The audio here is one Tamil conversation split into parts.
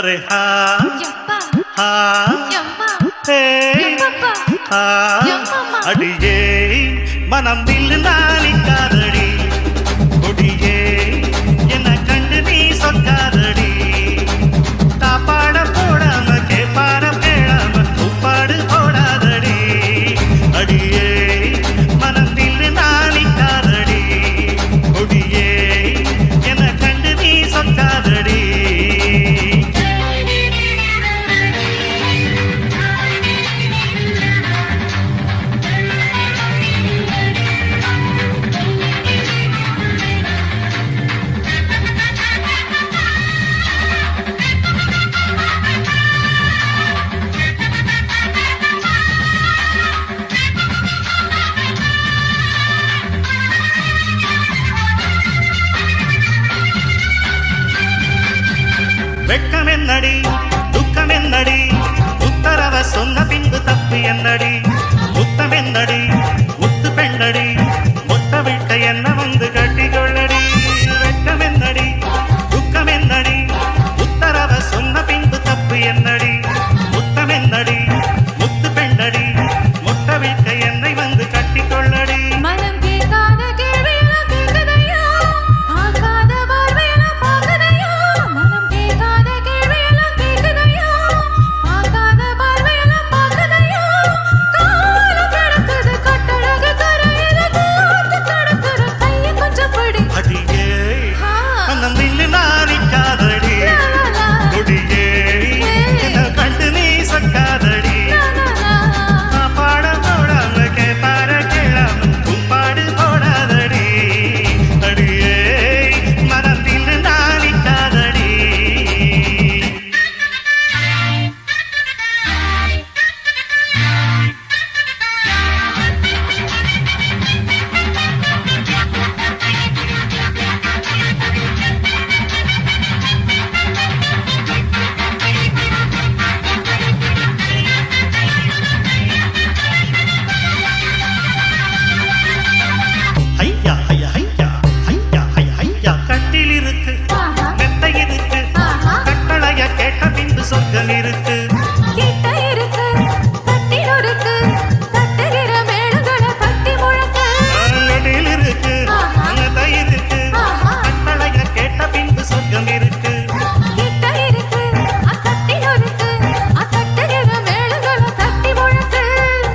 अरे अडिये मनम दिल नानिकादड़ी कोडिये एन्न कंडु नी सोक्कादड़ी तापाड पोडाम केपाड पेडाम उप्पाड पोडादड़ी अडिये मनम दिल नानिकादड़ी कोडिये एन्न कंडु नी सोक्कादड़ी வெட்கமென்னடி துக்கமென்னடி உத்தரவ சொன்ன பின்பு தப்பு என்னடி முத்தமென்னடி முத்து பெண்ணடி மொட்ட விட்ட என்ன வந்து கட்டிக்கொள்ளடி வெட்கமென்னடி துக்கமென்னடி உத்தரவ சொன்ன பின்பு தப்பு என்னடி முத்தமென்னடி முத்து பெண்ணடி மொட்ட விட்ட என்னை வந்து கட்டிக்கொள்ளடி சொர்க்கம் இருக்கு கிட்ட இருக்கு கட்டில் இருக்கு கட்டுகிற மேளங்கள கட்டி முழக்க நடில் இருக்கு அங்கதை இருக்கு கட்டளைய கேட்ட பின்பு சொர்க்கம் இருக்கு கிட்ட இருக்கு கட்டில் இருக்கு கட்டுகிற மேளங்கள கட்டி முழக்க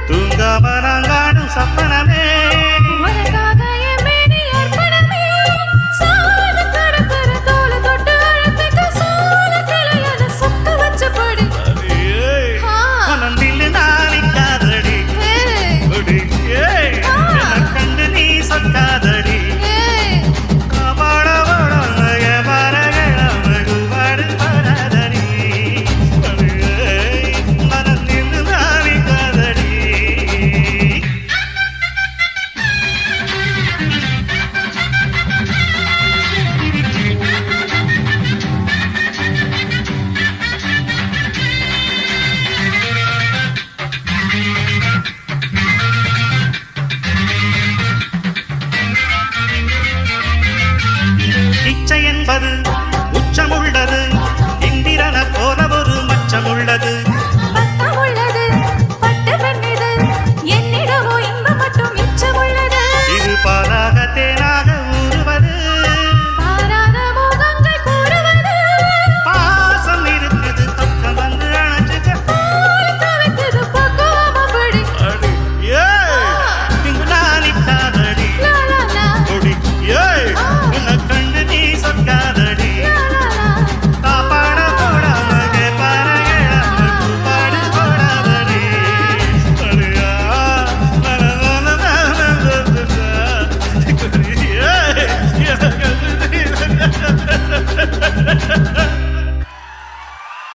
தூங்காம நான் காணும் சப்பனமே உனக்காக என் மேனி அர்ப்பணமே சால கடற்கர தோள தொட்டு அழைத்துக்க சால கிளையன சுத்த வச்சபடி மனதில் நானிக்காதடி கொடியே என்ன கண்டு நீ சொக்காதடி காபாட ஓடலைய பரகழ மகுவாடு படாதடி மனதில் நானிக்காதடி இச்சை என்பது உச்சமுள்ளது இந்திரன போல ஒரு மச்சமுள்ளது